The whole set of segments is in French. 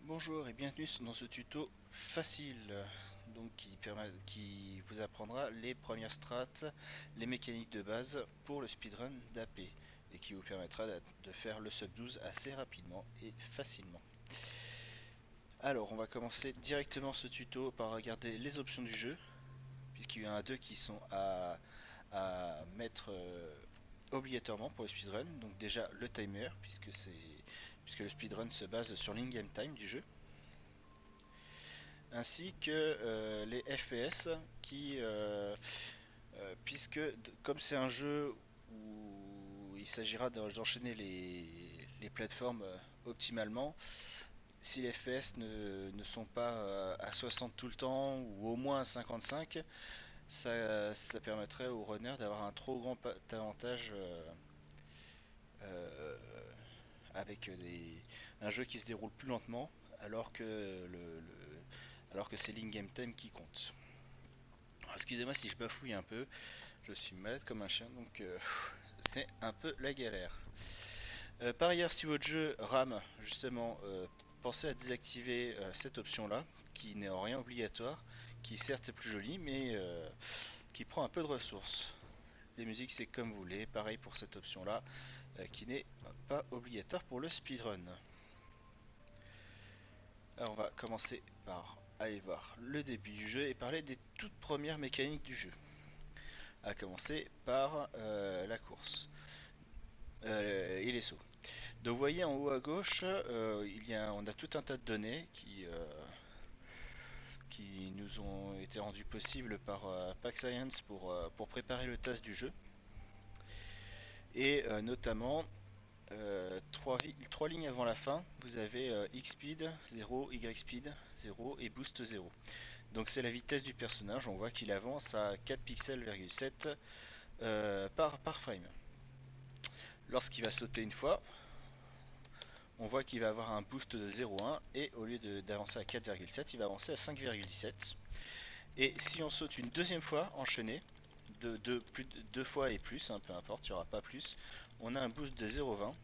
Bonjour et bienvenue dans ce tuto facile qui vous apprendra les premières strates, les mécaniques de base pour le speedrun d'AP et qui vous permettra de faire le sub 12 assez rapidement et facilement. Alors on va commencer directement ce tuto par regarder les options du jeu puisqu'il y en a deux qui sont à mettre obligatoirement pour le speedrun. Donc déjà le timer puisque le speedrun se base sur l'in-game time du jeu, ainsi que les FPS puisque comme c'est un jeu où il s'agira d'enchaîner les plateformes optimalement, si les FPS ne sont pas à 60 tout le temps ou au moins à 55, ça permettrait aux runners d'avoir un trop grand avantage euh, avec un jeu qui se déroule plus lentement alors que, alors que c'est l'in-game time qui compte. Excusez-moi si je bafouille un peu, je suis malade comme un chien donc c'est un peu la galère. Par ailleurs, si votre jeu rame, justement, pensez à désactiver cette option là qui n'est en rien obligatoire, qui certes est plus jolie mais qui prend un peu de ressources. Les musiques c'est comme vous voulez, pareil pour cette option là qui n'est pas obligatoire pour le speedrun. Alors on va commencer par aller voir le début du jeu et parler des toutes premières mécaniques du jeu. À commencer par la course et les sauts. Donc vous voyez en haut à gauche, on a tout un tas de données qui nous ont été rendues possibles par Pack Science pour préparer le test du jeu. Et notamment, trois lignes avant la fin, vous avez X-Speed 0, Y-Speed 0 et Boost 0. Donc c'est la vitesse du personnage, on voit qu'il avance à 4 pixels,7 par frame. Lorsqu'il va sauter une fois, on voit qu'il va avoir un boost de 0,1 et au lieu d'avancer à 4,7, il va avancer à 5,17. Et si on saute une deuxième fois enchaîné, plus de deux fois et plus, peu importe, il n'y aura pas plus, on a un boost de 0,20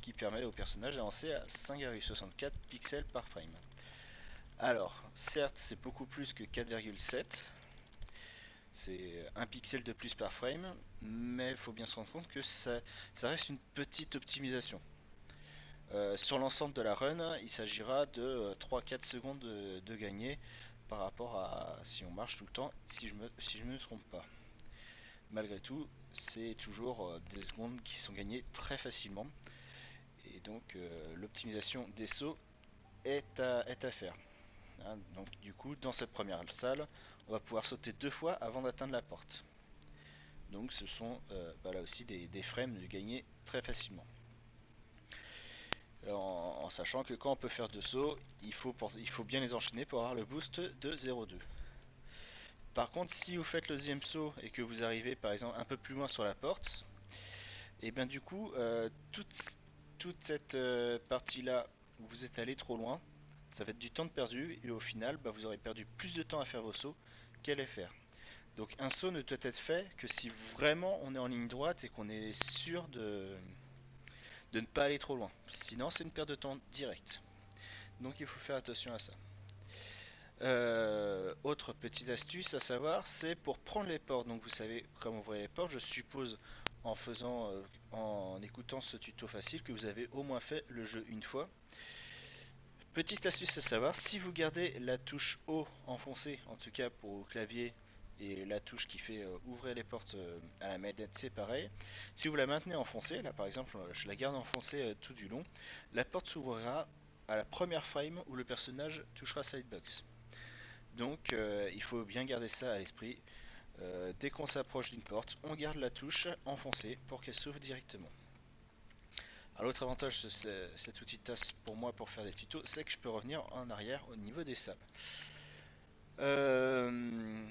qui permet au personnage d'avancer à 5,64 pixels par frame. Alors, certes, c'est beaucoup plus que 4,7, c'est un pixel de plus par frame, mais il faut bien se rendre compte que ça reste une petite optimisation. Sur l'ensemble de la run, il s'agira de 3-4 secondes de gagner par rapport à si on marche tout le temps, si je me trompe pas. Malgré tout, c'est toujours des secondes qui sont gagnées très facilement. Et donc l'optimisation des sauts est à faire. Hein, donc du coup, dans cette première salle, on va pouvoir sauter deux fois avant d'atteindre la porte. Donc ce sont là aussi des frames de gagner très facilement. En sachant que quand on peut faire deux sauts, il faut bien les enchaîner pour avoir le boost de 0,2. Par contre, si vous faites le deuxième saut et que vous arrivez par exemple un peu plus loin sur la porte, et bien du coup, toute cette partie-là où vous êtes allé trop loin, ça va être du temps de perdu et au final, vous aurez perdu plus de temps à faire vos sauts qu'à les faire. Donc un saut ne doit être fait que si vraiment on est en ligne droite et qu'on est sûr de ne pas aller trop loin. Sinon, c'est une perte de temps directe. Donc il faut faire attention à ça. Autre petite astuce à savoir, c'est pour prendre les portes. Donc vous savez comment ouvrir les portes, je suppose en écoutant ce tuto facile que vous avez au moins fait le jeu une fois. Petite astuce à savoir, si vous gardez la touche haut enfoncée, en tout cas pour le clavier, et la touche qui fait ouvrir les portes à la manette, c'est pareil. Si vous la maintenez enfoncée, là par exemple je la garde enfoncée tout du long, la porte s'ouvrira à la première frame où le personnage touchera Sidebox. Donc il faut bien garder ça à l'esprit. Dès qu'on s'approche d'une porte, on garde la touche enfoncée pour qu'elle s'ouvre directement. L'autre avantage de cet outil de tasse pour moi pour faire des tutos, c'est que je peux revenir en arrière au niveau des salles. Euh,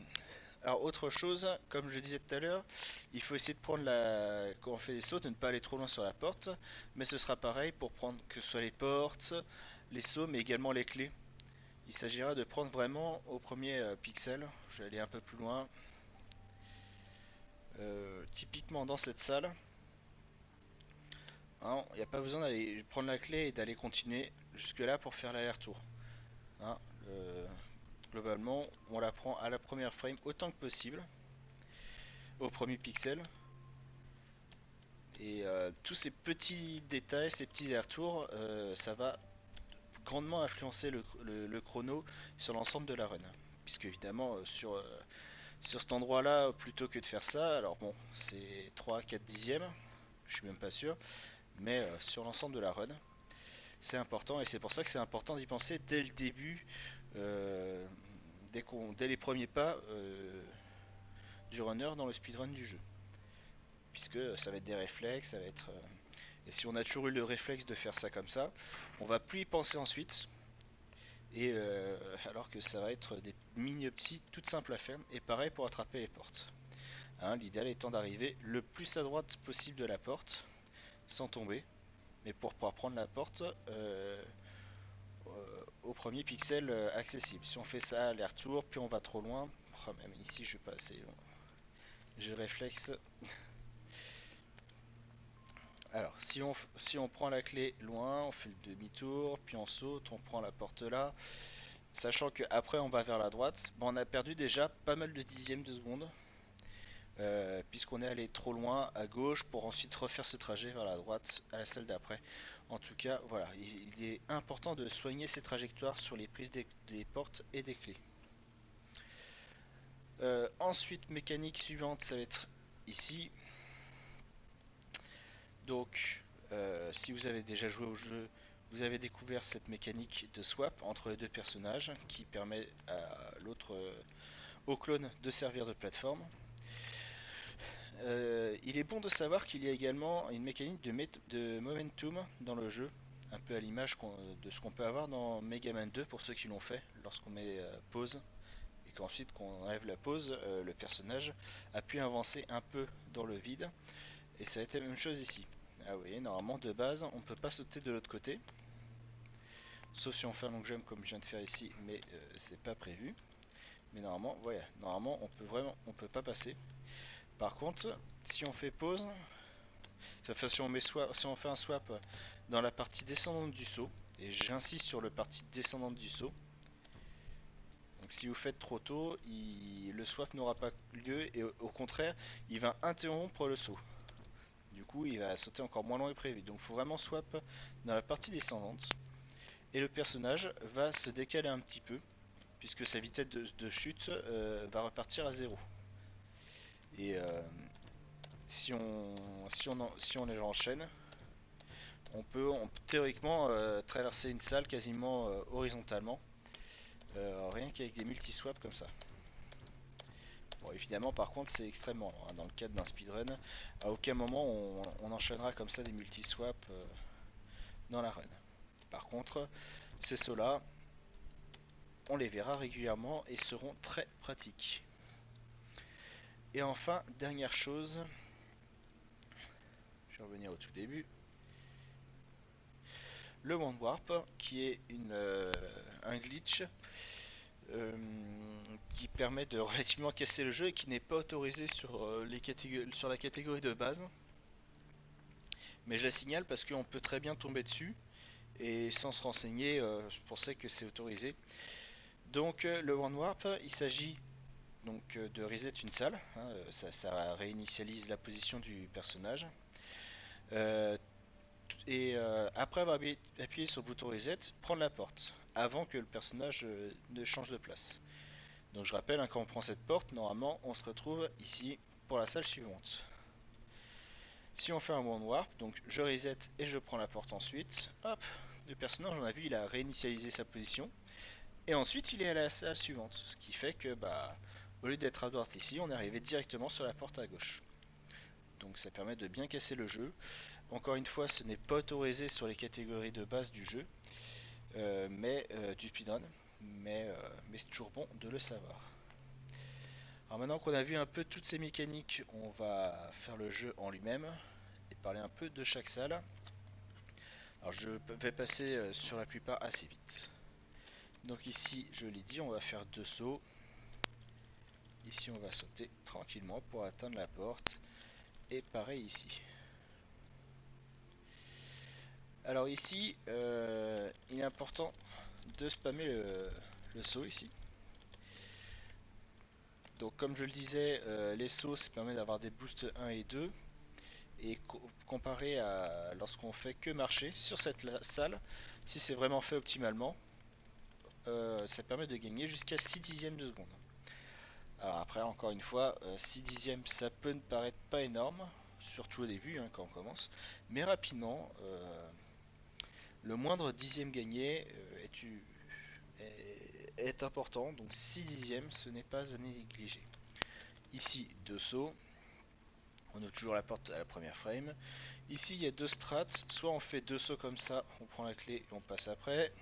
alors autre chose, comme je disais tout à l'heure, il faut essayer de prendre quand on fait des sauts, de ne pas aller trop loin sur la porte, mais ce sera pareil pour prendre que ce soit les portes, les sauts, mais également les clés. Il s'agira de prendre vraiment au premier pixel. Je vais aller un peu plus loin. Typiquement dans cette salle, Hein, il n'y a pas besoin d'aller prendre la clé et d'aller continuer jusque là pour faire l'aller-retour. Hein, globalement, on la prend à la première frame autant que possible, au premier pixel. Et tous ces petits détails, ces petits allers-retours, ça va grandement influencer le chrono sur l'ensemble de la run. Puisque évidemment, sur cet endroit-là, plutôt que de faire ça, alors bon, c'est 3-4 dixièmes, je suis même pas sûr, mais sur l'ensemble de la run, c'est important et c'est pour ça que c'est important d'y penser dès le début, euh, dès les premiers pas du runner dans le speedrun du jeu. Puisque ça va être des réflexes, ça va être. Et si on a toujours eu le réflexe de faire ça comme ça, on va plus y penser ensuite. Et alors que ça va être des mini-opties toutes simples à faire. Et pareil pour attraper les portes. Hein, l'idéal étant d'arriver le plus à droite possible de la porte, sans tomber. Mais pour pouvoir prendre la porte au premier pixel accessible. Si on fait ça aller-retour, puis on va trop loin. Oh, même ici, je vais pas assez loin. J'ai le réflexe. Alors, si on prend la clé loin, on fait le demi-tour, puis on saute, on prend la porte là. Sachant que après on va vers la droite, bon, on a perdu déjà pas mal de dixièmes de seconde. Puisqu'on est allé trop loin à gauche pour ensuite refaire ce trajet vers la droite à la salle d'après. En tout cas, voilà, il est important de soigner ces trajectoires sur les prises des portes et des clés. Ensuite, mécanique suivante, ça va être ici. Donc, si vous avez déjà joué au jeu, vous avez découvert cette mécanique de swap entre les deux personnages qui permet à l'autre, au clone, de servir de plateforme. Il est bon de savoir qu'il y a également une mécanique de momentum dans le jeu, un peu à l'image de ce qu'on peut avoir dans Mega Man 2 pour ceux qui l'ont fait, lorsqu'on met pause et qu'ensuite qu'on enlève la pause, le personnage a pu avancer un peu dans le vide et ça a été la même chose ici. Ah oui, normalement de base on peut pas sauter de l'autre côté, sauf si on fait un long jump comme je viens de faire ici, mais c'est pas prévu. Mais normalement, voilà, normalement on peut pas passer. Par contre, si on fait pause, enfin, si on fait un swap dans la partie descendante du saut, et j'insiste sur le partie descendante du saut, donc si vous faites trop tôt, le swap n'aura pas lieu et au contraire, il va interrompre le saut. Du coup, il va sauter encore moins loin que prévu. Donc il faut vraiment swap dans la partie descendante. Et le personnage va se décaler un petit peu, puisque sa vitesse de chute va repartir à 0. Et si on les enchaîne, théoriquement traverser une salle quasiment horizontalement, rien qu'avec des multi-swaps comme ça. Bon, évidemment, par contre, c'est extrêmement lent, hein. Dans le cadre d'un speedrun, à aucun moment on enchaînera comme ça des multi-swaps dans la run. Par contre, ces sauts-là, on les verra régulièrement et seront très pratiques. Et enfin, dernière chose, je vais revenir au tout début, le Wand Warp, qui est un glitch euh, qui permet de relativement casser le jeu et qui n'est pas autorisé sur la catégorie de base. Mais je la signale parce qu'on peut très bien tomber dessus et sans se renseigner, je pensais que c'est autorisé. Donc le One Warp, il s'agit donc de reset une salle, hein, ça réinitialise la position du personnage. Euh, Après avoir appuyé sur le bouton reset, prendre la porte avant que le personnage ne change de place. Donc je rappelle, hein, quand on prend cette porte, normalement on se retrouve ici pour la salle suivante. Si on fait un One Warp, donc je reset et je prends la porte ensuite, hop, le personnage, on a vu, il a réinitialisé sa position. Et ensuite il est à la salle suivante. Ce qui fait que, bah, au lieu d'être à droite ici, on est arrivé directement sur la porte à gauche. Donc ça permet de bien casser le jeu. Encore une fois, ce n'est pas autorisé sur les catégories de base du jeu, du speedrun, mais c'est toujours bon de le savoir. Alors maintenant qu'on a vu un peu toutes ces mécaniques, on va faire le jeu en lui-même et parler un peu de chaque salle. Alors je vais passer sur la plupart assez vite. Donc ici, je l'ai dit, on va faire deux sauts. Ici, on va sauter tranquillement pour atteindre la porte. Et pareil ici. Alors ici, il est important de spammer le saut ici. Donc comme je le disais, les sauts ça permet d'avoir des boosts 1 et 2. Et comparé à lorsqu'on fait que marcher sur cette salle, si c'est vraiment fait optimalement, ça permet de gagner jusqu'à 6 dixièmes de seconde. Alors après, encore une fois, 6 dixièmes ça peut ne paraître pas énorme, surtout au début hein, quand on commence, mais rapidement, le moindre dixième gagné est important, donc 6 dixièmes ce n'est pas à négliger. Ici, deux sauts, on ouvre toujours la porte à la première frame. Ici il y a deux strats, soit on fait deux sauts comme ça, on prend la clé et on passe après,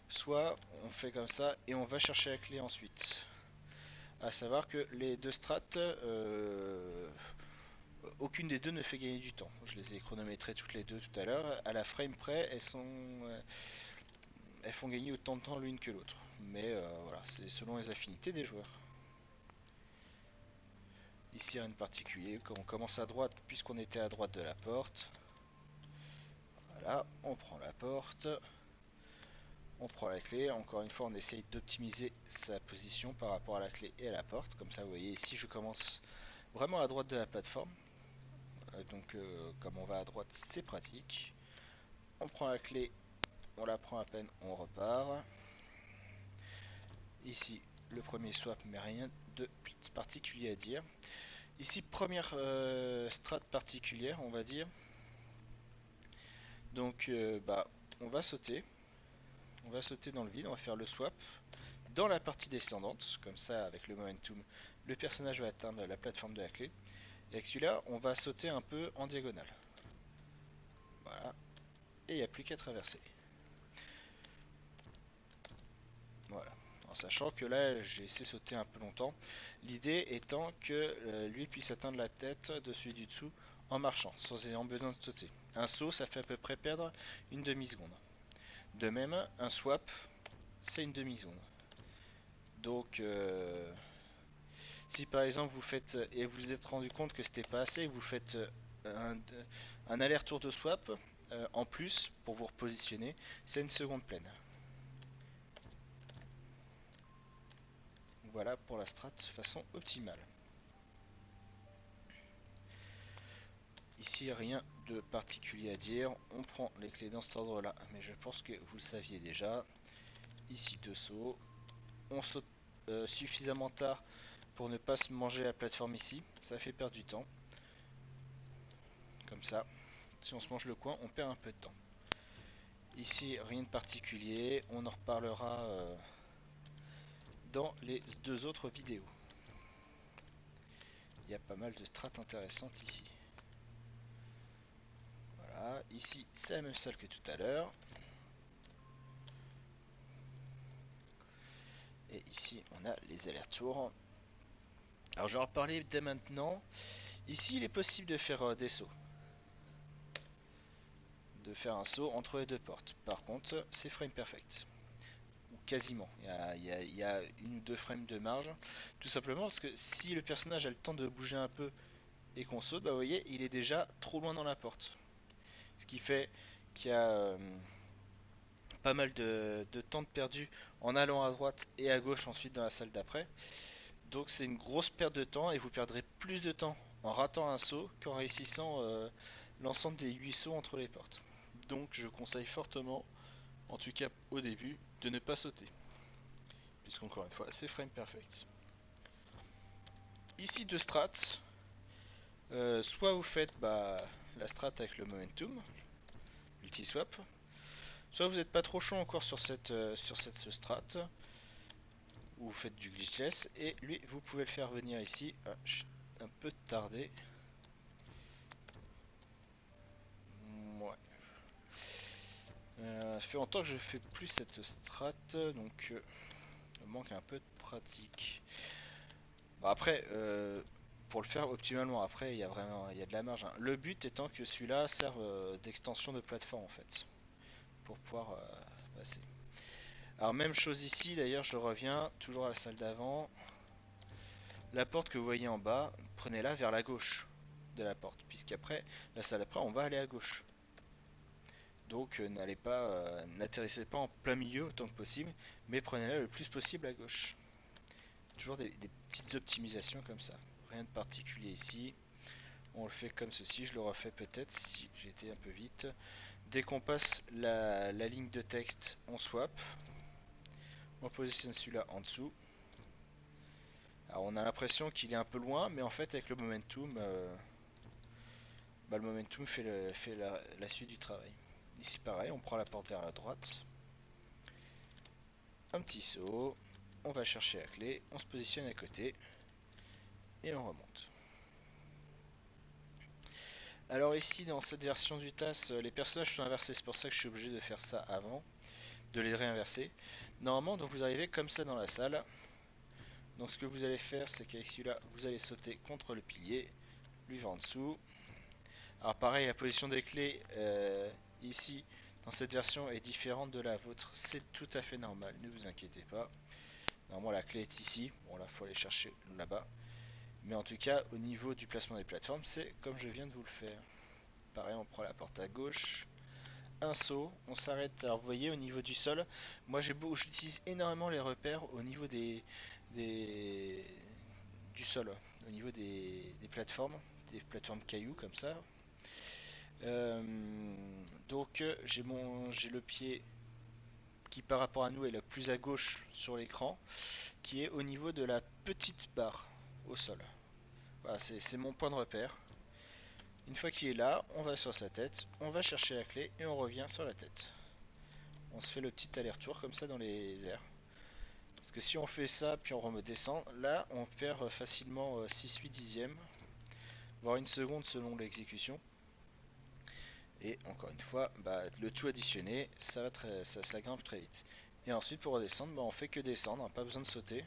soit on fait comme ça et on va chercher la clé ensuite. À savoir que les deux strats, aucune des deux ne fait gagner du temps. Je les ai chronométrées toutes les deux tout à l'heure. À la frame près, elles font gagner autant de temps l'une que l'autre. Mais voilà, c'est selon les affinités des joueurs. Ici rien de particulier, quand on commence à droite, puisqu'on était à droite de la porte. Voilà, on prend la porte. On prend la clé, encore une fois on essaye d'optimiser sa position par rapport à la clé et à la porte, comme ça vous voyez ici je commence vraiment à droite de la plateforme, donc comme on va à droite c'est pratique. On prend la clé, on la prend à peine, on repart. Ici le premier swap mais rien de particulier à dire. Ici première strat particulière on va dire, donc on va sauter. On va sauter dans le vide, on va faire le swap dans la partie descendante, comme ça avec le momentum, le personnage va atteindre la plateforme de la clé. Et avec celui-là, on va sauter un peu en diagonale. Voilà. Et il n'y a plus qu'à traverser. Voilà. En sachant que là, j'ai essayé de sauter un peu longtemps. L'idée étant que lui puisse atteindre la tête de celui du dessous en marchant, sans ayant besoin de sauter. Un saut, ça fait à peu près perdre une demi-seconde. De même, un swap, c'est une demi-seconde. Donc, si par exemple vous faites et vous vous êtes rendu compte que c'était pas assez, vous faites un, un aller-retour de swap en plus pour vous repositionner, c'est une seconde pleine. Voilà pour la strat de façon optimale. Ici rien de particulier à dire, on prend les clés dans cet ordre là, mais je pense que vous le saviez déjà. Ici deux sauts, on saute suffisamment tard pour ne pas se manger la plateforme ici, ça fait perdre du temps. Comme ça, si on se mange le coin, on perd un peu de temps. Ici, rien de particulier, on en reparlera dans les deux autres vidéos. Il y a pas mal de strats intéressantes ici. Voilà, ici c'est la même salle que tout à l'heure. Et ici on a les allers-retours. Alors je vais en reparler dès maintenant. Ici il est possible de faire des sauts. De faire un saut entre les deux portes. Par contre, c'est frame perfect. Ou quasiment. Il y a une ou deux frames de marge. Tout simplement parce que si le personnage a le temps de bouger un peu et qu'on saute, bah vous voyez, il est déjà trop loin dans la porte. Ce qui fait qu'il y a pas mal de temps de perdu en allant à droite et à gauche ensuite dans la salle d'après. Donc c'est une grosse perte de temps et vous perdrez plus de temps en ratant un saut qu'en réussissant l'ensemble des 8 sauts entre les portes. Donc je conseille fortement, en tout cas au début, de ne pas sauter. Puisqu'encore une fois, c'est frame perfect. Ici deux strats. Soit vous faites la strat avec le momentum, l'ulti-swap. Soit vous n'êtes pas trop chaud encore sur cette strat. Ou vous faites du glitchless. Et lui, vous pouvez le faire venir ici. Ah, un peu tardé. Ouais. Ça fait longtemps que je fais plus cette strat, donc il manque un peu de pratique. Bon, après, pour le faire optimalement, après il y a de la marge, hein. Le but étant que celui-là serve d'extension de plateforme en fait, pour pouvoir passer. Alors même chose ici, d'ailleurs je reviens toujours à la salle d'avant. La porte que vous voyez en bas, prenez-la vers la gauche de la porte, puisqu'après, la salle d'après, on va aller à gauche. Donc n'atterrissez pas en plein milieu autant que possible, mais prenez-la le plus possible à gauche. Toujours des petites optimisations comme ça. Rien de particulier ici. On le fait comme ceci, je le refais peut-être si j'étais un peu vite. Dès qu'on passe la ligne de texte, on swap. On positionne celui-là en dessous. Alors on a l'impression qu'il est un peu loin, mais en fait avec le momentum, le momentum fait la suite du travail. Ici pareil, on prend la porte vers la droite. Un petit saut. On va chercher la clé, on se positionne à côté. Et on remonte. Alors ici dans cette version du TAS, les personnages sont inversés, c'est pour ça que je suis obligé de faire ça avant, de les réinverser. Normalement donc vous arrivez comme ça dans la salle. Donc ce que vous allez faire c'est qu'avec celui-là vous allez sauter contre le pilier, lui va en dessous. Alors pareil la position des clés ici dans cette version est différente de la vôtre, c'est tout à fait normal, ne vous inquiétez pas. Normalement la clé est ici, bon là il faut aller chercher là-bas. Mais en tout cas au niveau du placement des plateformes c'est comme je viens de vous le faire. Pareil, on prend la porte à gauche. Un saut, on s'arrête. Alors vous voyez au niveau du sol, moi j'utilise énormément les repères au niveau des du sol, au niveau des plateformes cailloux comme ça. Euh, donc j'ai le pied qui par rapport à nous est le plus à gauche sur l'écran, qui est au niveau de la petite barre au sol. Voilà, c'est mon point de repère. Une fois qu'il est là, on va sur sa tête, on va chercher la clé et on revient sur la tête. On se fait le petit aller-retour comme ça dans les airs. Parce que si on fait ça puis on redescend, là on perd facilement 6-8 dixièmes, voire une seconde selon l'exécution. Et encore une fois, le tout additionné, ça grimpe très vite. Et ensuite pour redescendre, on fait que descendre, pas besoin de sauter.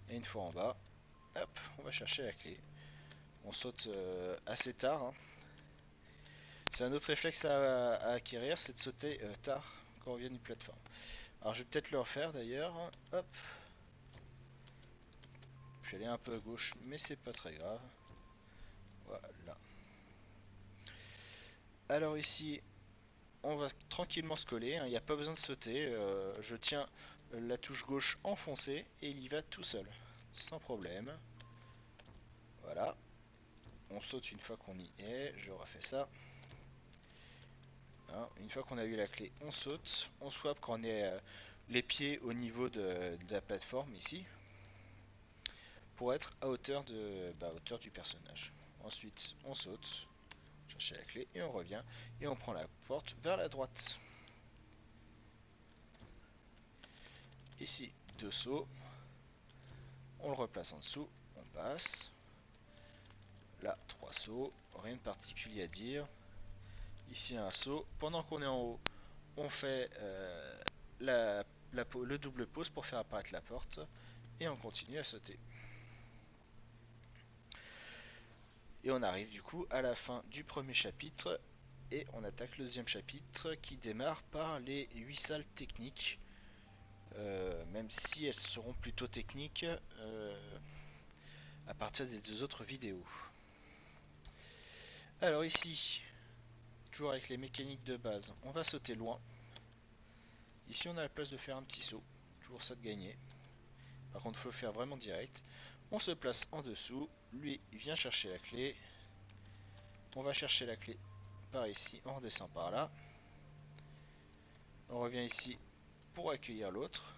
Et une fois en bas, hop, on va chercher la clé. On saute assez tard, hein. C'est un autre réflexe à acquérir, c'est de sauter tard quand on vient d'une plateforme. Alors je vais peut-être le refaire d'ailleurs. Hop. Je suis allé un peu à gauche, mais c'est pas très grave. Voilà. Alors ici, on va tranquillement se coller, hein, il n'y a pas besoin de sauter. Je tiens la touche gauche enfoncée et il y va tout seul, sans problème. Voilà. On saute une fois qu'on y est, je refais ça. Hein, une fois qu'on a eu la clé, on saute. On swap quand on est les pieds au niveau de la plateforme ici, pour être à hauteur, hauteur du personnage. Ensuite, on saute, chercher la clé et on revient et on prend la porte vers la droite. Ici, deux sauts, on le replace en dessous, on passe. Là, trois sauts, rien de particulier à dire. Ici, un saut. Pendant qu'on est en haut, on fait le double pause pour faire apparaître la porte et on continue à sauter. Et on arrive du coup à la fin du premier chapitre et on attaque le deuxième chapitre qui démarre par les 8 salles techniques. Même si elles seront plutôt techniques à partir des deux autres vidéos. Alors ici, toujours avec les mécaniques de base, on va sauter loin. Ici on a la place de faire un petit saut, toujours ça de gagner. Par contre il faut le faire vraiment direct. On se place en dessous, lui il vient chercher la clé. On va chercher la clé par ici, on redescend par là. On revient ici pour accueillir l'autre.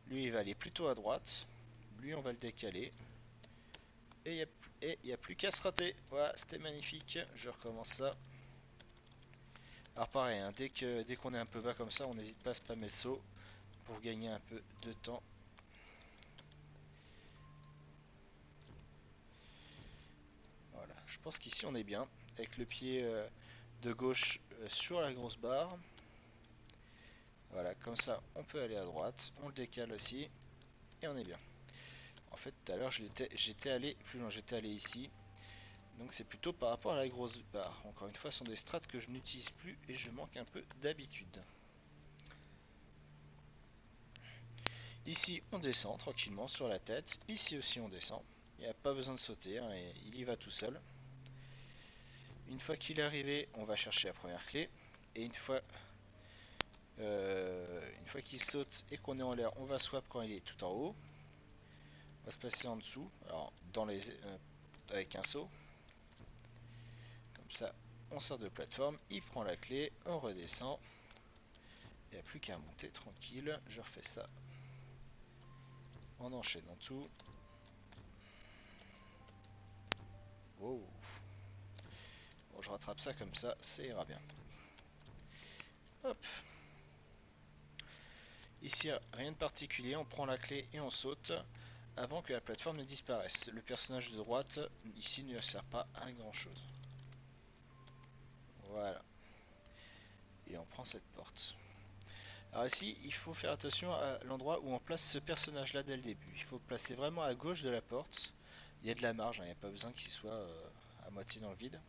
Lui il va aller plutôt à droite, lui on va le décaler. Et il n'y a plus qu'à se rater. Voilà, c'était magnifique. Je recommence ça. Alors pareil, hein, dès qu'on est un peu bas comme ça, on n'hésite pas à spammer le saut pour gagner un peu de temps. Voilà, je pense qu'ici on est bien. Avec le pied de gauche sur la grosse barre. Voilà, comme ça on peut aller à droite. On le décale aussi. Et on est bien. En fait, tout à l'heure j'étais allé plus loin, j'étais allé ici. Donc c'est plutôt par rapport à la grosse barre. Encore une fois, ce sont des strats que je n'utilise plus et je manque un peu d'habitude. Ici on descend tranquillement sur la tête, ici aussi on descend, il n'y a pas besoin de sauter, hein, et il y va tout seul. Une fois qu'il est arrivé, on va chercher la première clé, Et une fois qu'il saute et qu'on est en l'air, on va swap quand il est tout en haut. On va se placer en dessous, alors avec un saut. Comme ça, on sort de plateforme, il prend la clé, on redescend. Il n'y a plus qu'à monter tranquille. Je refais ça en enchaînant tout. Wow. Bon, je rattrape ça comme ça ira bien. Hop. Ici, rien de particulier, on prend la clé et on saute avant que la plateforme ne disparaisse. Le personnage de droite, ici, ne sert pas à grand chose. Voilà. Et on prend cette porte. Alors ici, il faut faire attention à l'endroit où on place ce personnage là dès le début. Il faut le placer vraiment à gauche de la porte. Il y a de la marge, hein, il n'y a pas besoin qu'il soit à moitié dans le vide.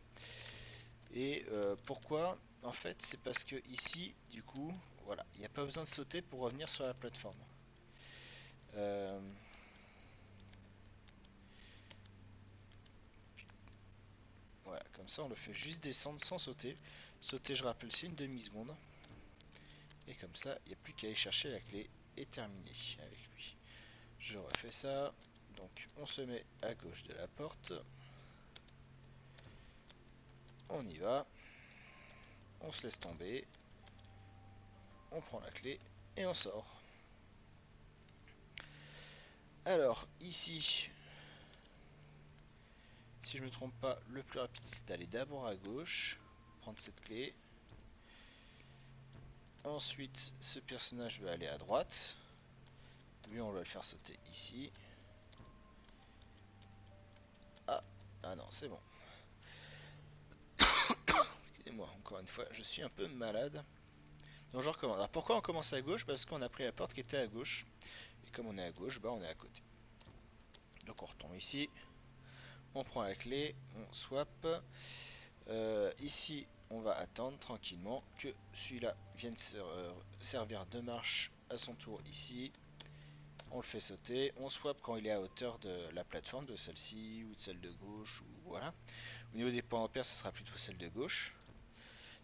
Et pourquoi? En fait, c'est parce que ici, du coup, voilà, il n'y a pas besoin de sauter pour revenir sur la plateforme. Voilà, comme ça on le fait juste descendre sans sauter. Sauter, je rappelle, c'est une demi-seconde. Et comme ça, il n'y a plus qu'à aller chercher la clé et terminer avec lui. Je refais ça. Donc on se met à gauche de la porte. On y va. On se laisse tomber. On prend la clé et on sort. Alors ici, si je me trompe pas, le plus rapide c'est d'aller d'abord à gauche, prendre cette clé. Ensuite, ce personnage va aller à droite. Lui, on va le faire sauter ici. Ah non, c'est bon. Excusez-moi, encore une fois, je suis un peu malade. Donc je recommence. Alors pourquoi on commence à gauche? Parce qu'on a pris la porte qui était à gauche. Et comme on est à gauche, bah on est à côté. Donc on retombe ici. On prend la clé, on swap. Ici, on va attendre tranquillement que celui-là vienne servir de marche à son tour ici. On le fait sauter. On swap quand il est à hauteur de la plateforme, de celle-ci ou de celle de gauche. Ou voilà. Au niveau des points repères, ce sera plutôt celle de gauche.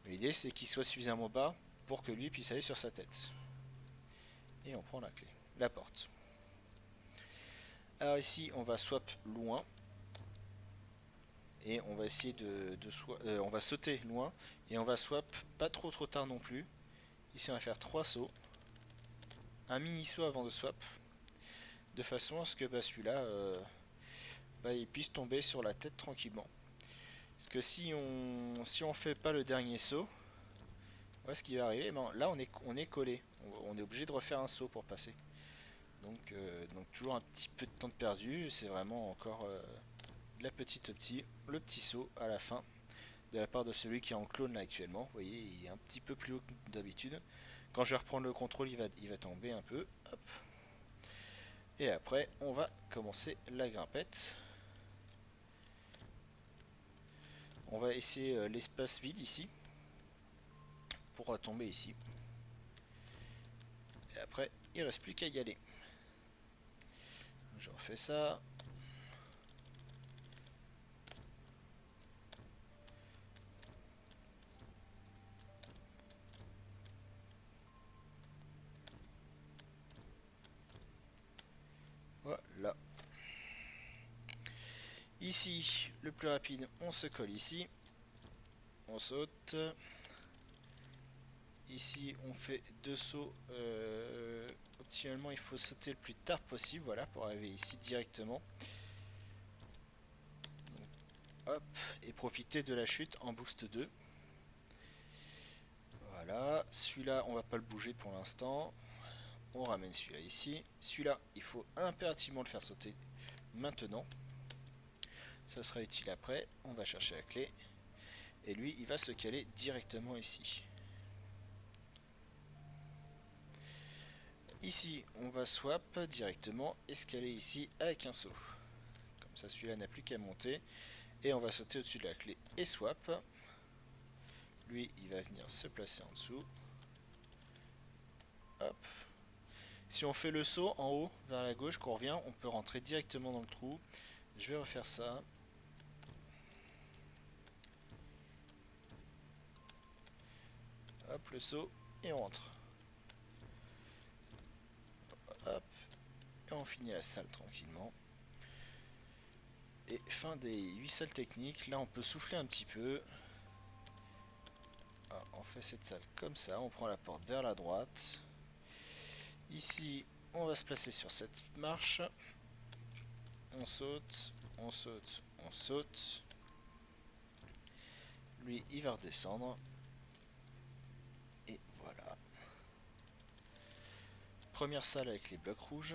L'idée, c'est qu'il soit suffisamment bas pour que lui puisse aller sur sa tête. Et on prend la clé, la porte. Alors ici, on va swap loin. Et on va essayer on va sauter loin. Et on va swap pas trop tard non plus. Ici, on va faire 3 sauts. Un mini saut avant de swap. De façon à ce que celui-là, il puisse tomber sur la tête tranquillement. Parce que si on fait pas le dernier saut, voilà ce qui va arriver. Là, on est collé. On est obligé de refaire un saut pour passer. Donc toujours un petit peu de temps de perdu. C'est vraiment encore la petite le petit saut à la fin de la part de celui qui est en clone là actuellement. Vous voyez, il est un petit peu plus haut que d'habitude. Quand je vais reprendre le contrôle, il va tomber un peu. Hop. Et après, on va commencer la grimpette. On va essayer l'espace vide ici pour retomber ici. Et après, il reste plus qu'à y aller. Je refais ça. Voilà. Ici, le plus rapide, on se colle ici. On saute. Ici, on fait 2 sauts. Optimalement, il faut sauter le plus tard possible, voilà, pour arriver ici directement. Donc, hop, et profiter de la chute en boost 2. Voilà, celui-là, on va pas le bouger pour l'instant. On ramène celui-là ici. Celui-là, il faut impérativement le faire sauter maintenant. Ça sera utile après. On va chercher la clé. Et lui, il va se caler directement ici. Ici, on va swap directement, escaler ici avec un saut. Comme ça, celui-là n'a plus qu'à monter. Et on va sauter au-dessus de la clé et swap. Lui, il va venir se placer en dessous. Hop. Si on fait le saut en haut vers la gauche, qu'on revient, on peut rentrer directement dans le trou. Je vais refaire ça. Hop, le saut, et on rentre. Hop, et on finit la salle tranquillement. Et fin des 8 salles techniques. Là on peut souffler un petit peu. Ah, on fait cette salle comme ça, on prend la porte vers la droite. Ici on va se placer sur cette marche. On saute, on saute, on saute. Lui il va redescendre. Et voilà. Première salle avec les blocs rouges.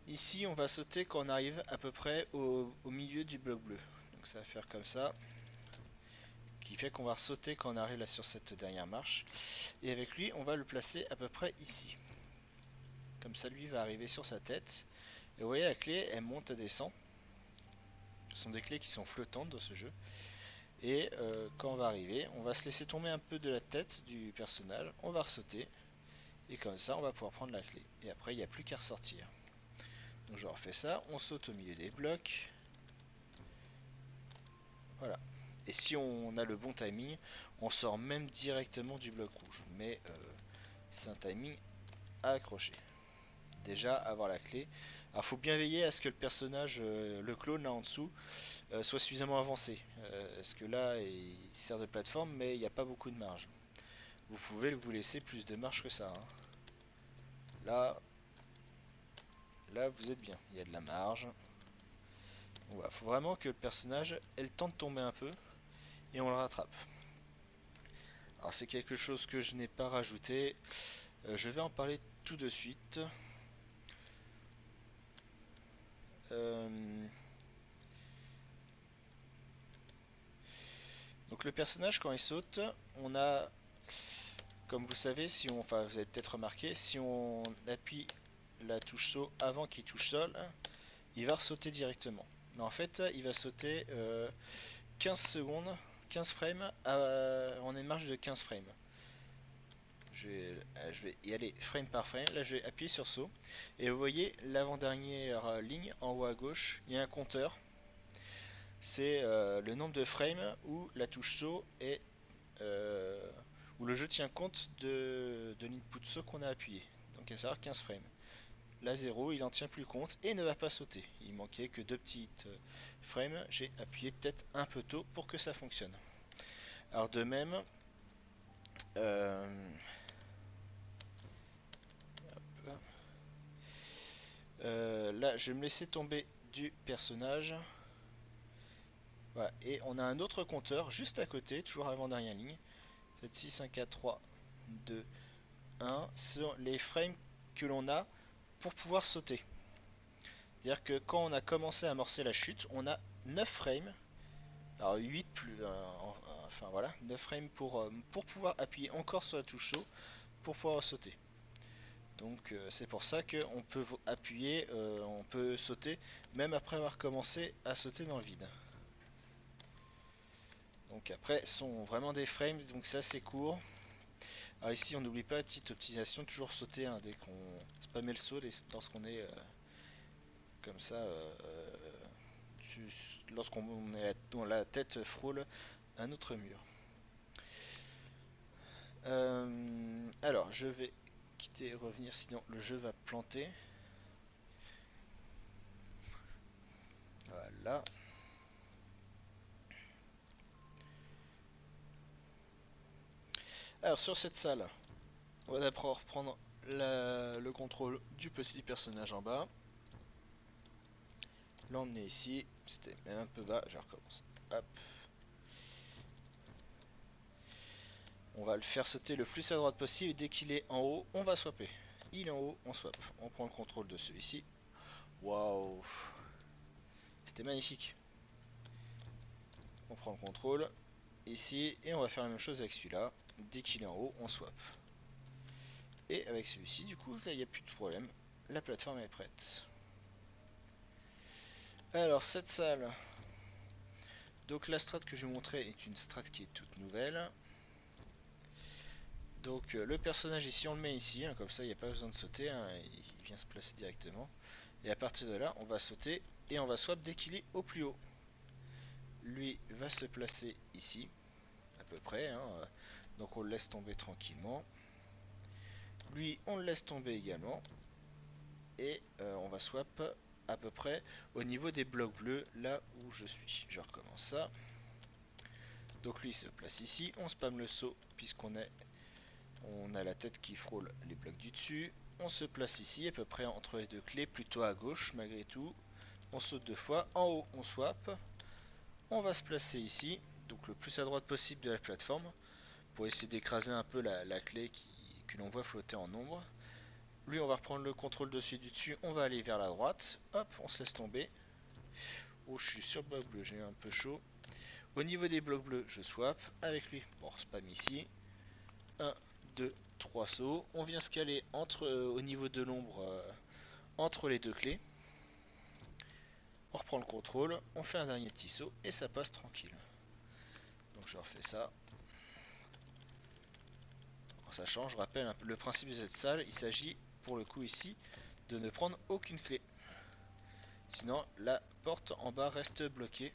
Ici on va sauter quand on arrive à peu près au milieu du bloc bleu. Donc ça va faire comme ça. Qui fait qu'on va sauter quand on arrive là sur cette dernière marche. Et avec lui on va le placer à peu près ici. Comme ça lui va arriver sur sa tête. Et vous voyez la clé elle monte, elle descend. Ce sont des clés qui sont flottantes dans ce jeu. Et quand on va arriver, on va se laisser tomber un peu de la tête du personnage. On va ressauter. Et comme ça on va pouvoir prendre la clé. Et après il n'y a plus qu'à ressortir. Donc je refais ça, on saute au milieu des blocs. Voilà. Et si on a le bon timing, on sort même directement du bloc rouge. Mais c'est un timing à accrocher. Déjà avoir la clé. Alors faut bien veiller à ce que le personnage, le clone là en dessous, soit suffisamment avancé. Parce que là il sert de plateforme mais il n'y a pas beaucoup de marge. Vous pouvez vous laisser plus de marge que ça. Hein. Là, là vous êtes bien, il y a de la marge. Voilà, faut vraiment que le personnage ait le temps de tomber un peu et on le rattrape. Alors c'est quelque chose que je n'ai pas rajouté. Je vais en parler tout de suite. Donc le personnage quand il saute, on a, comme vous savez, si on, enfin vous avez peut-être remarqué, si on appuie la touche saut avant qu'il touche sol, il va sauter directement. Mais en fait, il va sauter 15 secondes, 15 frames, on est marge de 15 frames. Je vais y aller frame par frame. Là, je vais appuyer sur saut. Et vous voyez l'avant-dernière ligne en haut à gauche, il y a un compteur. C'est le nombre de frames où la touche saut est. Où le jeu tient compte de l'input saut qu'on a appuyé. Donc, à savoir 15 frames. Là, 0, il en tient plus compte et ne va pas sauter. Il manquait que 2 petites frames. J'ai appuyé peut-être un peu tôt pour que ça fonctionne. Alors, de même. Euh, là, je vais me laisser tomber du personnage. Voilà. Et on a un autre compteur juste à côté, toujours avant dernière ligne. 7, 6, 5, 4, 3, 2, 1. Ce sont les frames que l'on a pour pouvoir sauter. C'est-à-dire que quand on a commencé à amorcer la chute, on a 9 frames. Alors 8 plus. Enfin voilà, 9 frames pour pouvoir appuyer encore sur la touche saut pour pouvoir sauter. Donc c'est pour ça qu'on peut appuyer, on peut sauter même après avoir commencé à sauter dans le vide. Donc après sont vraiment des frames, donc c'est assez court. Alors ici on n'oublie pas la petite optimisation, toujours sauter hein, dès qu'on spammait le saut lorsqu'on est comme ça, lorsqu'on est dont la tête frôle un autre mur. Alors je vais quitter et revenir sinon le jeu va planter. Voilà. Alors sur cette salle, on va d'abord reprendre le contrôle du petit personnage en bas. L'emmener ici, c'était même un peu bas, je recommence. Hop. On va le faire sauter le plus à droite possible et dès qu'il est en haut, on va swapper. Il est en haut, on swap. On prend le contrôle de celui-ci. Waouh. C'était magnifique. On prend le contrôle ici et on va faire la même chose avec celui-là. Dès qu'il est en haut, on swap. Et avec celui-ci, du coup, là, il n'y a plus de problème. La plateforme est prête. Alors, cette salle. Donc, la strat que je vais vous montrer est une strat qui est toute nouvelle. Donc, le personnage ici, on le met ici. Hein, comme ça, il n'y a pas besoin de sauter. Hein, il vient se placer directement. Et à partir de là, on va sauter et on va swap dès qu'il est au plus haut. Lui va se placer ici. peu près, hein. Donc on le laisse tomber tranquillement. Lui, on le laisse tomber également. Et on va swap à peu près au niveau des blocs bleus, là où je suis. Je recommence ça. Donc lui il se place ici. On spam le saut puisqu'on a la tête qui frôle les blocs du dessus. On se place ici à peu près entre les deux clés, plutôt à gauche malgré tout. On saute 2 fois. En haut, on swap. On va se placer ici, donc le plus à droite possible de la plateforme, pour essayer d'écraser un peu la clé que l'on voit flotter en ombre. Lui, on va reprendre le contrôle dessus du dessus. On va aller vers la droite. Hop, on se laisse tomber. Oh, je suis sur le bloc bleu, j'ai eu un peu chaud. Au niveau des blocs bleus, je swap avec lui. Bon, spam ici. 1, 2, 3 sauts. On vient se caler au niveau de l'ombre entre les deux clés. On reprend le contrôle, on fait un dernier petit saut et ça passe tranquille. Donc je refais ça. En sachant, je rappelle un peu le principe de cette salle, il s'agit pour le coup ici de ne prendre aucune clé. Sinon la porte en bas reste bloquée,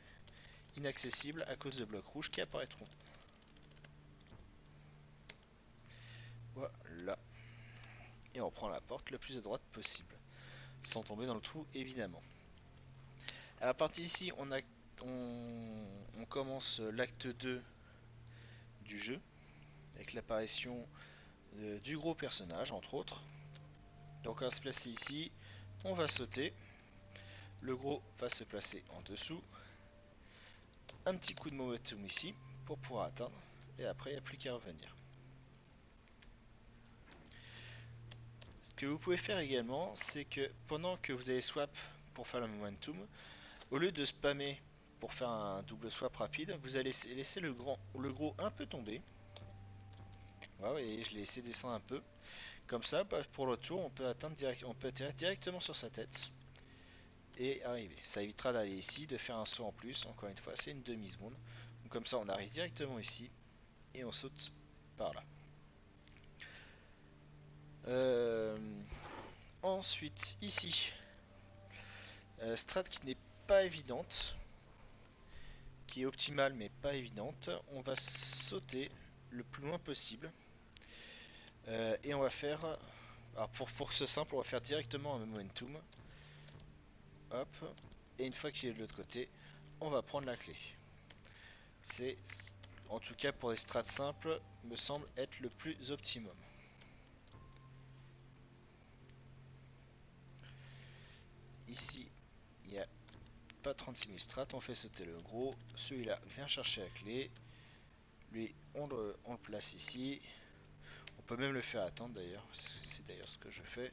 inaccessible à cause de blocs rouges qui apparaîtront. Voilà. Et on prend la porte le plus à droite possible, sans tomber dans le trou évidemment. À partir d'ici, on commence l'acte 2 du jeu, avec l'apparition du gros personnage entre autres. Donc on va se placer ici, on va sauter, le gros va se placer en dessous, un petit coup de momentum ici pour pouvoir atteindre, et après il n'y a plus qu'à revenir. Ce que vous pouvez faire également, c'est que pendant que vous allez swap pour faire le momentum, au lieu de spammer pour faire un double swap rapide, vous allez laisser le gros un peu tomber. Voilà, et je l'ai laissé descendre un peu. Comme ça, pour l'autre tour, on peut atterrir directement sur sa tête et arriver. Ça évitera d'aller ici, de faire un saut en plus. Encore une fois, c'est une demi-seconde. Donc comme ça, on arrive directement ici et on saute par là. Ensuite, ici, strat qui n'est pas évidente, qui est optimale mais pas évidente. On va sauter le plus loin possible et on va faire. Alors pour que ce simple, on va faire directement un momentum. Hop. Et une fois qu'il est de l'autre côté, on va prendre la clé. C'est, en tout cas pour les strats simples, me semble être le plus optimum. Ici, il n'y a pas 36 000 strats, on fait sauter le gros. Celui-là vient chercher la clé. Lui, on le place ici. On peut même le faire attendre d'ailleurs, c'est d'ailleurs ce que je fais.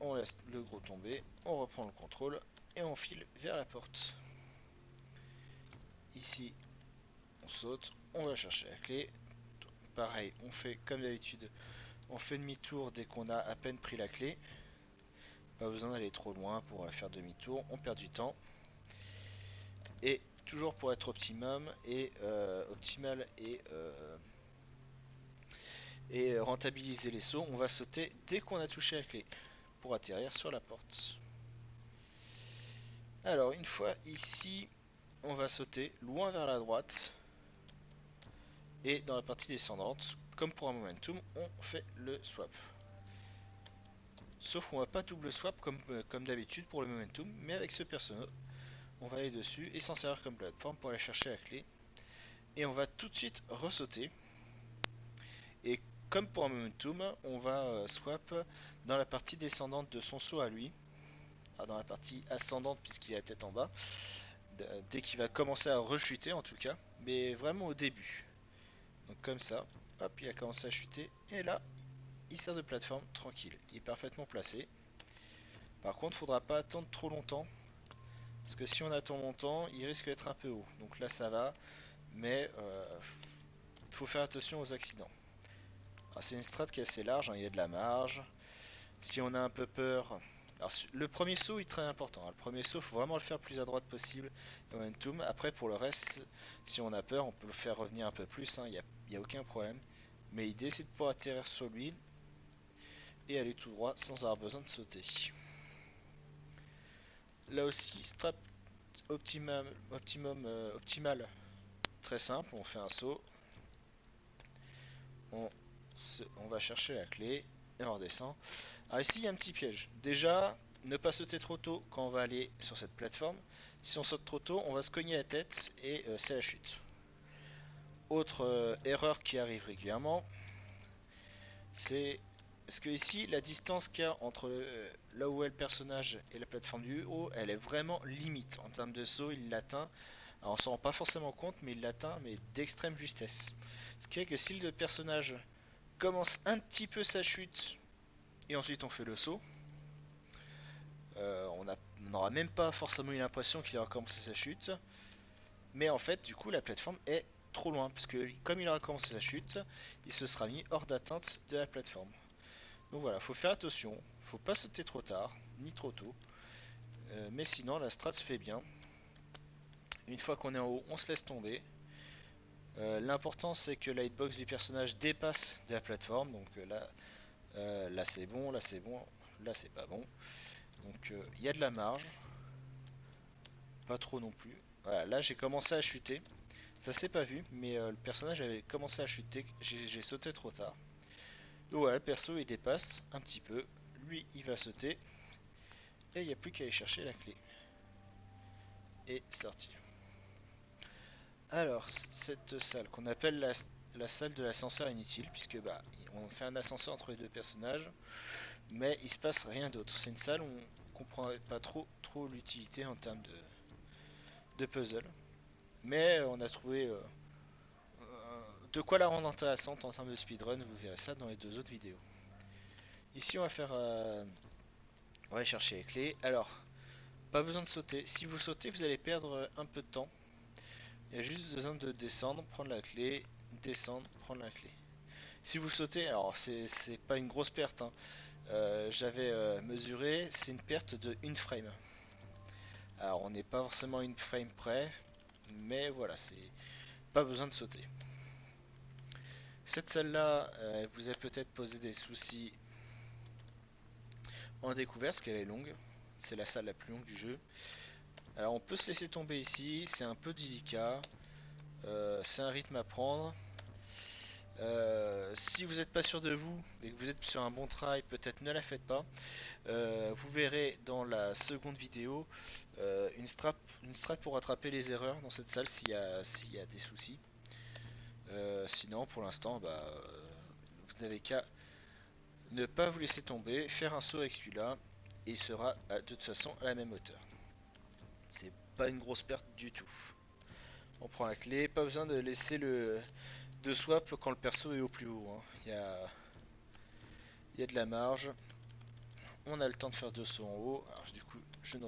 On laisse le gros tomber, on reprend le contrôle et on file vers la porte. Ici, on saute, on va chercher la clé. Pareil, on fait comme d'habitude, on fait demi-tour dès qu'on a à peine pris la clé. Pas besoin d'aller trop loin pour faire demi-tour, on perd du temps. Et toujours pour être optimum et optimal et rentabiliser les sauts, on va sauter dès qu'on a touché la clé pour atterrir sur la porte. Alors une fois ici, on va sauter loin vers la droite et dans la partie descendante, comme pour un momentum, on fait le swap. Sauf qu'on va pas double swap comme d'habitude pour le momentum, mais avec ce personnage, on va aller dessus et s'en servir comme plateforme pour aller chercher la clé. Et on va tout de suite ressauter. Et comme pour un momentum, on va swap dans la partie descendante de son saut à lui. Alors dans la partie ascendante puisqu'il a la tête en bas. Dès qu'il va commencer à rechuter en tout cas. Mais vraiment au début. Donc comme ça, hop, il a commencé à chuter. Et là, il sert de plateforme tranquille. Il est parfaitement placé. Par contre, il ne faudra pas attendre trop longtemps. Parce que si on attend longtemps, il risque d'être un peu haut. Donc là ça va. Mais faut faire attention aux accidents. C'est une strat qui est assez large, hein, il y a de la marge. Si on a un peu peur... Alors, le premier saut est très important. Hein. Le premier saut, il faut vraiment le faire le plus à droite possible. Momentum. Après, pour le reste, si on a peur, on peut le faire revenir un peu plus. Il n'y a aucun problème. Mais l'idée, c'est de pouvoir atterrir sur lui et aller tout droit sans avoir besoin de sauter. Là aussi, strat optimal, très simple, on fait un saut, on, on va chercher la clé et on redescend. Alors ici il y a un petit piège. Déjà, ne pas sauter trop tôt quand on va aller sur cette plateforme. Si on saute trop tôt, on va se cogner la tête et c'est la chute. Autre erreur qui arrive régulièrement, c'est parce que ici la distance qu'il y a entre là où est le personnage et la plateforme du haut, elle est vraiment limite. En termes de saut, il l'atteint. Alors on s'en rend pas forcément compte, mais il l'atteint, mais d'extrême justesse. Ce qui fait que si le personnage commence un petit peu sa chute et ensuite on fait le saut, on n'aura même pas forcément eu l'impression qu'il aura commencé sa chute. Mais en fait, du coup, la plateforme est trop loin. Parce que comme il aura commencé sa chute, il se sera mis hors d'atteinte de la plateforme. Donc voilà, faut faire attention. Faut pas sauter trop tard, ni trop tôt. Mais sinon, la strat se fait bien. Une fois qu'on est en haut, on se laisse tomber. L'important c'est que la hitbox du personnage dépasse de la plateforme. Donc là c'est bon, là c'est bon, là c'est pas bon. Donc il y a de la marge. Pas trop non plus. Voilà, là j'ai commencé à chuter. Ça s'est pas vu, mais le personnage avait commencé à chuter. J'ai sauté trop tard. Donc voilà, le perso il dépasse un petit peu. Lui il va sauter. Et il n'y a plus qu'à aller chercher la clé. Et sortir. Alors, cette salle qu'on appelle la salle de l'ascenseur inutile, puisque bah on fait un ascenseur entre les deux personnages, mais il se passe rien d'autre. C'est une salle où on comprend pas trop l'utilité en termes de puzzle. Mais on a trouvé de quoi la rendre intéressante en termes de speedrun, vous verrez ça dans les deux autres vidéos. Ici on va chercher les clés. Alors, pas besoin de sauter. Si vous sautez, vous allez perdre un peu de temps. Il y a juste besoin de descendre, prendre la clé, descendre, prendre la clé. Si vous sautez, alors c'est pas une grosse perte, hein. J'avais mesuré, c'est une perte de 1 frame. Alors on n'est pas forcément une frame près, mais voilà, c'est pas besoin de sauter. Cette salle-là vous a peut-être posé des soucis en découverte, parce qu'elle est longue. C'est la salle la plus longue du jeu. Alors on peut se laisser tomber ici, c'est un peu délicat. C'est un rythme à prendre. Si vous n'êtes pas sûr de vous et que vous êtes sur un bon travail, peut-être ne la faites pas. Vous verrez dans la seconde vidéo une strat pour rattraper les erreurs dans cette salle s'il y a des soucis. Sinon, pour l'instant, bah, vous n'avez qu'à ne pas vous laisser tomber, faire un saut avec celui-là, et il sera de toute façon à la même hauteur. C'est pas une grosse perte du tout. On prend la clé, pas besoin de laisser de swap quand le perso est au plus haut, hein. Il y a de la marge. On a le temps de faire 2 sauts en haut. Alors du coup, je ne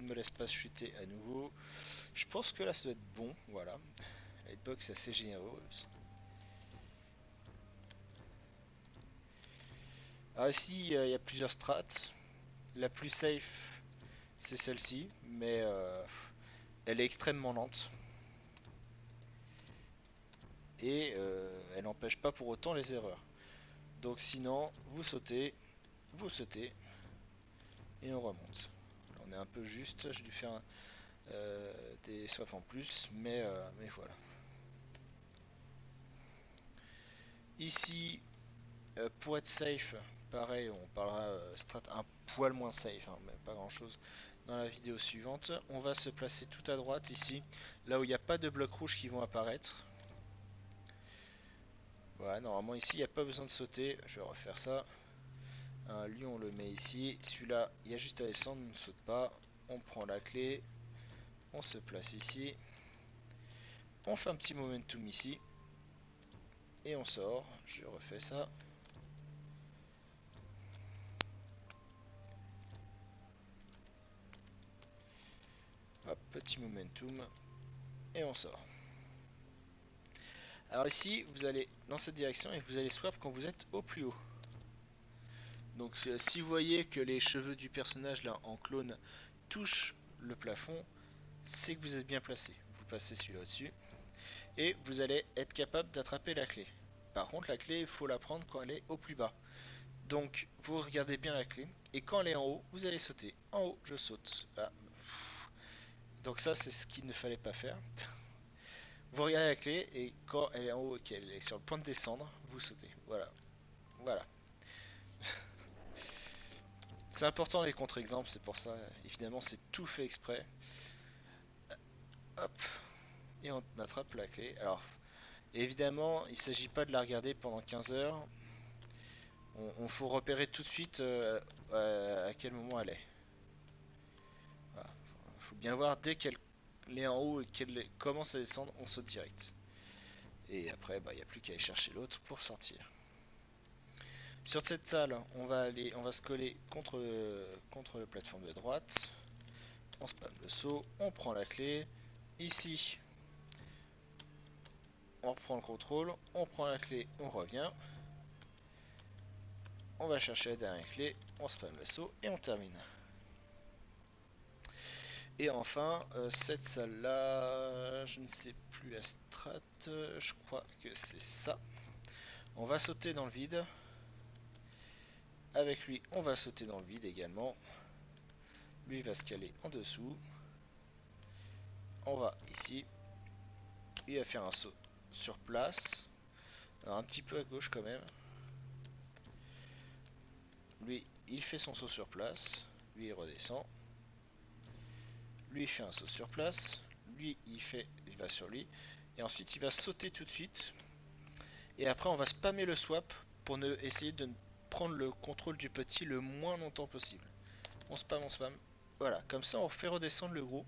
me laisse pas chuter à nouveau. Je pense que là, ça doit être bon. Voilà. La hitbox est assez généreuse. Alors ici, il y a plusieurs strats. La plus safe, c'est celle-ci. Mais elle est extrêmement lente. Et elle n'empêche pas pour autant les erreurs. Donc sinon, vous sautez, et on remonte. Là, on est un peu juste. J'ai dû faire des soifs en plus, mais voilà. Ici, pour être safe, pareil, on parlera strat un poil moins safe, hein, mais pas grand chose dans la vidéo suivante. On va se placer tout à droite ici, là où il n'y a pas de blocs rouges qui vont apparaître. Voilà, normalement ici il n'y a pas besoin de sauter, je vais refaire ça. Lui on le met ici, celui-là il y a juste à descendre, on ne saute pas. On prend la clé, on se place ici. On fait un petit momentum ici. Et on sort, je refais ça. Hop, petit momentum. Et on sort. Alors ici, vous allez dans cette direction et vous allez swap quand vous êtes au plus haut. Donc si vous voyez que les cheveux du personnage là en clone touchent le plafond, c'est que vous êtes bien placé. Vous passez celui-là au-dessus et vous allez être capable d'attraper la clé. Par contre la clé il faut la prendre quand elle est au plus bas. Donc vous regardez bien la clé et quand elle est en haut, vous allez sauter. En haut, je saute. Ah. Donc ça c'est ce qu'il ne fallait pas faire. Vous regardez la clé et quand elle est en haut et qu'elle est sur le point de descendre, vous sautez. Voilà. Voilà. C'est important les contre-exemples, c'est pour ça, évidemment c'est tout fait exprès. Hop. Et on attrape la clé. Alors, évidemment, il ne s'agit pas de la regarder pendant 15 heures. On faut repérer tout de suite à quel moment elle est. Voilà. Faut bien voir dès qu'elle est en haut et qu'elle commence à descendre, on saute direct. Et après, bah, il n'y a plus qu'à aller chercher l'autre pour sortir. Sur cette salle, on va se coller contre la plateforme de droite. On spam le saut, on prend la clé. Ici, on reprend le contrôle, on prend la clé, on revient. On va chercher la dernière clé, on spam le saut et on termine. Et enfin, cette salle là, je ne sais plus la strat, je crois que c'est ça. On va sauter dans le vide. Avec lui, on va sauter dans le vide également. Lui va se caler en dessous. On va ici. Il va faire un saut sur place. Alors un petit peu à gauche quand même. Lui, il fait son saut sur place. Lui, il redescend. Lui, il fait un saut sur place. Lui, il va sur lui. Et ensuite, il va sauter tout de suite. Et après, on va spammer le swap pour essayer de prendre le contrôle du petit le moins longtemps possible. On spam, on spam. Voilà, comme ça, on fait redescendre le gros.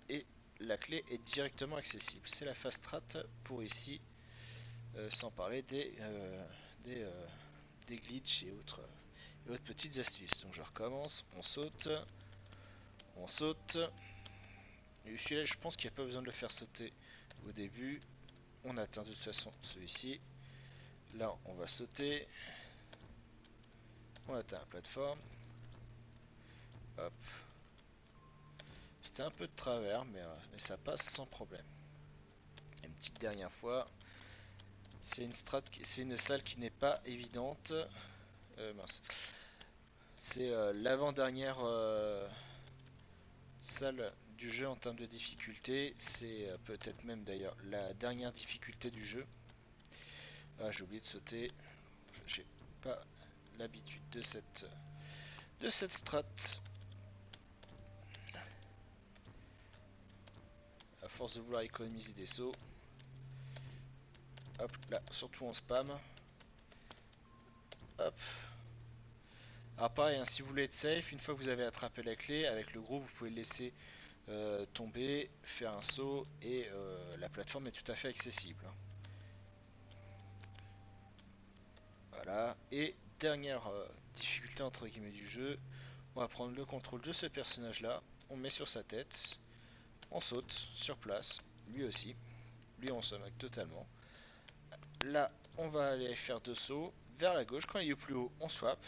Et la clé est directement accessible. C'est la fast strat pour ici, sans parler des, des glitches et autres petites astuces. Donc je recommence, on saute, on saute. Et celui-là, je pense qu'il n'y a pas besoin de le faire sauter au début. On atteint de toute façon celui-ci. Là, on va sauter. On atteint la plateforme. Hop. C'était un peu de travers, mais ça passe sans problème. Une petite dernière fois. C'est une salle qui n'est pas évidente. Mince. C'est l'avant-dernière salle du jeu en termes de difficulté. C'est peut-être même d'ailleurs la dernière difficulté du jeu. Ah, j'ai oublié de sauter. J'ai pas l'habitude de cette strat. À force de vouloir économiser des sauts. Hop, là, surtout en spam. Hop. Alors pareil, hein, si vous voulez être safe, une fois que vous avez attrapé la clé, avec le gros, vous pouvez le laisser tomber, faire un saut, et la plateforme est tout à fait accessible. Voilà, et dernière difficulté entre guillemets du jeu, on va prendre le contrôle de ce personnage là, on met sur sa tête, on saute sur place, lui aussi, lui on se moque totalement. Là on va aller faire deux sauts vers la gauche, quand il est plus haut on swap,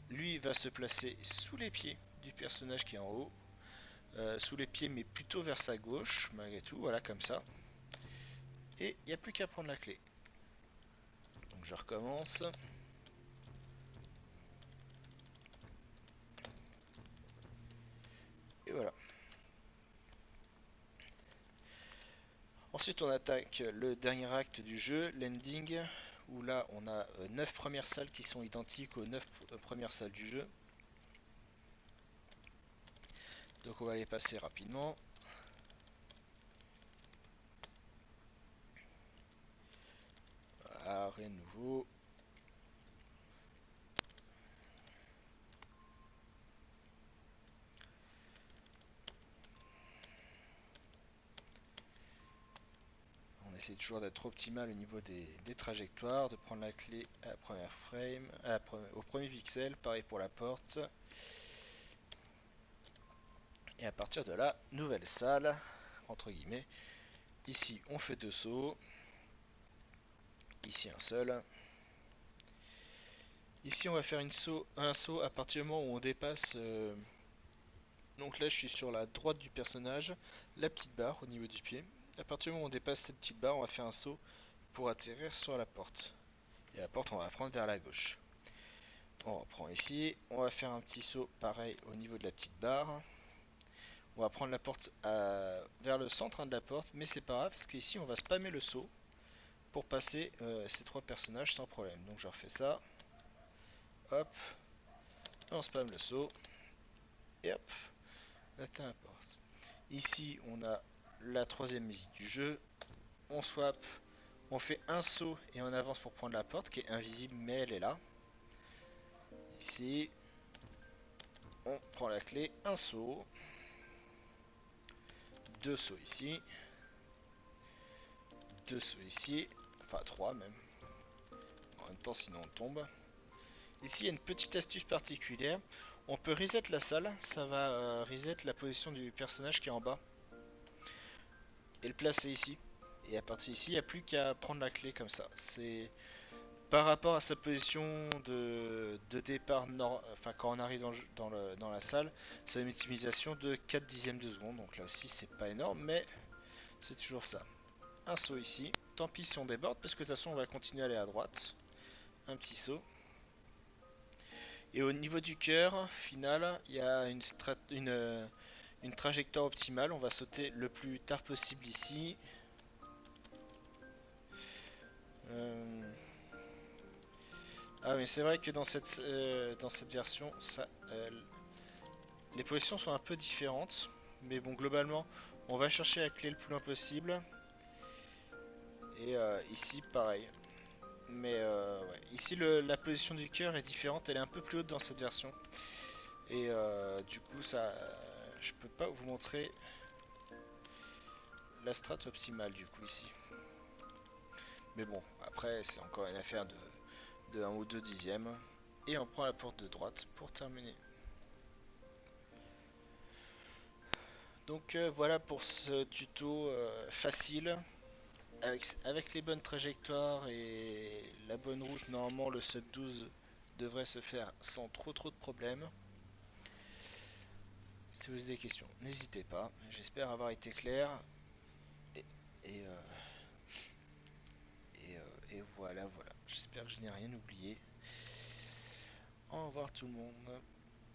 lui va se placer sous les pieds du personnage qui est en haut, sous les pieds mais plutôt vers sa gauche malgré tout, voilà comme ça, et il n'y a plus qu'à prendre la clé. Donc je recommence. Et voilà. Ensuite on attaque le dernier acte du jeu, l'ending, où là on a 9 premières salles qui sont identiques aux 9 premières salles du jeu. Donc on va les passer rapidement. Voilà, rien de nouveau. On essaie toujours d'être optimal au niveau des trajectoires, de prendre la clé à la première frame, au premier pixel, pareil pour la porte. Et à partir de là, nouvelle salle, entre guillemets. Ici on fait deux sauts, ici un seul. Ici on va faire un saut à partir du moment où on dépasse, donc là je suis sur la droite du personnage, la petite barre au niveau du pied. À partir du moment où on dépasse cette petite barre, on va faire un saut pour atterrir sur la porte. Et la porte on va la prendre vers la gauche. On reprend ici, on va faire un petit saut pareil au niveau de la petite barre. On va prendre la porte vers le centre de la porte, mais c'est pas grave parce qu'ici on va spammer le saut pour passer ces trois personnages sans problème. Donc je refais ça, hop, on spam le saut, et hop, on atteint la porte. Ici on a la troisième musique du jeu, on swap, on fait un saut et on avance pour prendre la porte qui est invisible mais elle est là. Ici, on prend la clé, un saut, deux sauts ici, deux sauts ici, enfin trois même. En même temps sinon on tombe. Ici il y a une petite astuce particulière. On peut reset la salle, ça va reset la position du personnage qui est en bas. Et le placer ici. Et à partir d'ici, il n'y a plus qu'à prendre la clé comme ça. C'est par rapport à sa position de départ, enfin quand on arrive dans la salle, c'est une optimisation de 4 dixièmes de seconde. Donc là aussi c'est pas énorme, mais c'est toujours ça. Un saut ici. Tant pis si on déborde, parce que de toute façon on va continuer à aller à droite. Un petit saut. Et au niveau du cœur final, il y a une trajectoire optimale. On va sauter le plus tard possible ici. Euh, Ah mais c'est vrai que dans cette version, les positions sont un peu différentes. Mais bon, globalement, on va chercher la clé le plus loin possible. Et ici, pareil. Mais ouais. Ici, la position du cœur est différente. Elle est un peu plus haute dans cette version. Et du coup, je peux pas vous montrer la strat optimale du coup ici. Mais bon, après, c'est encore une affaire de 1 ou 2 dixièmes. Et on prend la porte de droite pour terminer. Donc voilà pour ce tuto facile. Avec les bonnes trajectoires et la bonne route, normalement le sub 12 devrait se faire sans trop de problèmes. Si vous avez des questions, n'hésitez pas. J'espère avoir été clair. Et, et, euh, et voilà. J'espère que je n'ai rien oublié. Au revoir tout le monde.